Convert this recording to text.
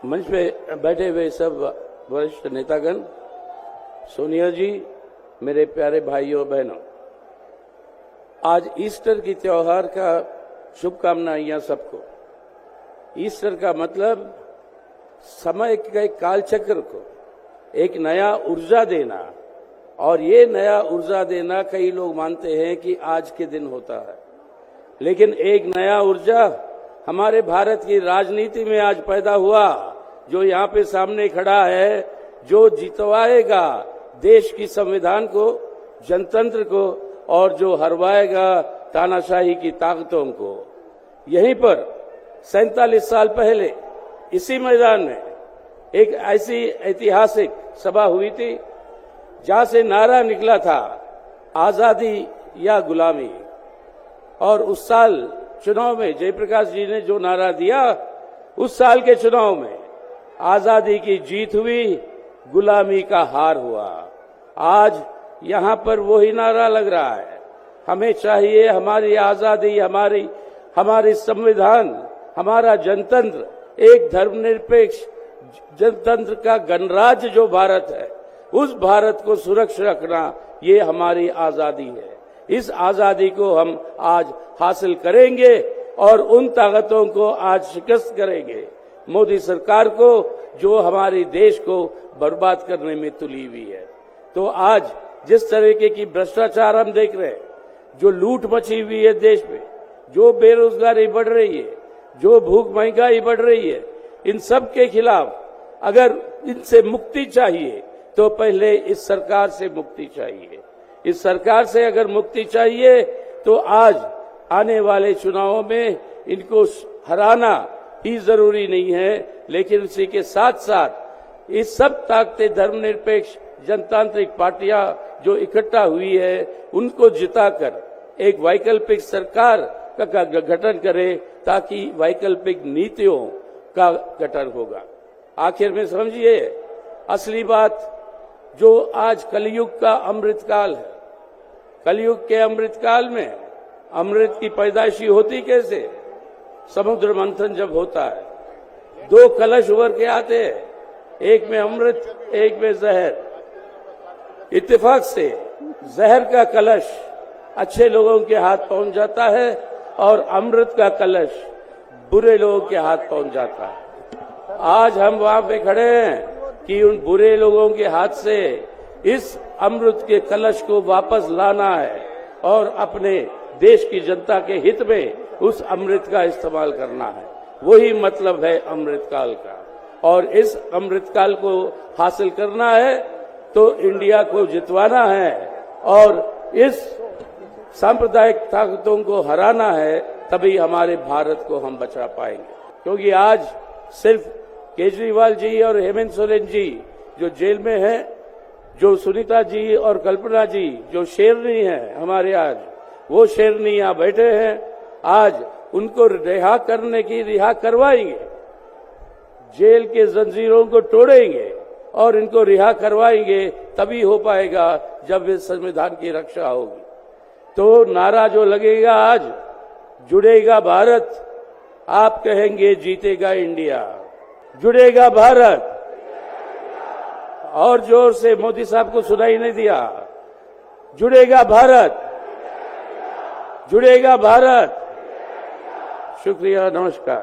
मंच पे बैठे हुए सब वरिष्ठ नेतागण, सोनिया जी, मेरे प्यारे भाइयों बहनों, आज ईस्टर की त्योहार का शुभकामनाएं सबको। ईस्टर का मतलब समय के कालचक्र को एक नया ऊर्जा देना, और ये नया ऊर्जा देना कई लोग मानते हैं कि आज के दिन होता है, लेकिन एक नया ऊर्जा हमारे भारत की राजनीति में आज पैदा हुआ, जो यहाँ पे सामने खड़ा है, जो जितवाएगा देश की संविधान को, जनतंत्र को, और जो हरवाएगा तानाशाही की ताकतों को। यहीं पर 47 साल पहले इसी मैदान में एक ऐसी ऐतिहासिक सभा हुई थी जहां से नारा निकला था, आजादी या गुलामी। और उस साल चुनाव में जयप्रकाश जी ने जो नारा दिया, उस साल के चुनाव में आजादी की जीत हुई, गुलामी का हार हुआ। आज यहां पर वही नारा लग रहा है। हमें चाहिए हमारी आजादी, हमारी संविधान, हमारा जनतंत्र, एक धर्मनिरपेक्ष जनतंत्र का गणराज्य जो भारत है, उस भारत को सुरक्षित रखना, ये हमारी आजादी है। इस आजादी को हम आज हासिल करेंगे और उन ताकतों को आज शिकस्त करेंगे, मोदी सरकार को, जो हमारे देश को बर्बाद करने में तुली हुई है। तो आज जिस तरीके की भ्रष्टाचार हम देख रहे हैं, जो लूट मची हुई है देश में, जो बेरोजगारी बढ़ रही है, जो भूख महंगाई बढ़ रही है, इन सब के खिलाफ अगर इनसे मुक्ति चाहिए तो पहले इस सरकार से मुक्ति चाहिए। इस सरकार से अगर मुक्ति चाहिए तो आज आने वाले चुनावों में इनको हराना ही जरूरी नहीं है, लेकिन उसी के साथ साथ इस सब ताकतें, धर्मनिरपेक्ष जनतांत्रिक पार्टियां जो इकट्ठा हुई है, उनको जिताकर एक वैकल्पिक सरकार का गठन करे, ताकि वैकल्पिक नीतियों का गठन होगा। आखिर में समझिए, असली बात जो आज कलयुग का अमृतकाल है, कलयुग के अमृतकाल में अमृत की पैदाइशी होती कैसे? समुद्र मंथन जब होता है, दो कलश उभर के आते हैं, एक में अमृत, एक में जहर। इत्तेफाक से जहर का कलश अच्छे लोगों के हाथ पहुंच जाता है और अमृत का कलश बुरे लोगों के हाथ पहुंच जाता है। आज हम वहां पे खड़े हैं कि उन बुरे लोगों के हाथ से इस अमृत के कलश को वापस लाना है और अपने देश की जनता के हित में उस अमृत का इस्तेमाल करना है। वही मतलब है अमृतकाल का, और इस अमृतकाल को हासिल करना है तो इंडिया को जितवाना है और इस सांप्रदायिक ताकतों को हराना है, तभी हमारे भारत को हम बचा पाएंगे। क्योंकि आज सिर्फ केजरीवाल जी और हेमंत सोरेन जी जो जेल में हैं, जो सुनीता जी और कल्पना जी जो शेरनी हैं हमारे, आज वो शेरनी यहाँ बैठे हैं, आज उनको रिहा करवाएंगे, जेल के जंजीरों को तोड़ेंगे और इनको रिहा करवाएंगे, तभी हो पाएगा जब इस संविधान की रक्षा होगी। तो नारा जो लगेगा आज, जुड़ेगा भारत, आप कहेंगे जीतेगा इंडिया, जुड़ेगा भारत। और जोर से, मोदी साहब को सुनाई नहीं दिया, जुड़ेगा भारत, जुड़ेगा भारत। शुक्रिया, नमस्कार।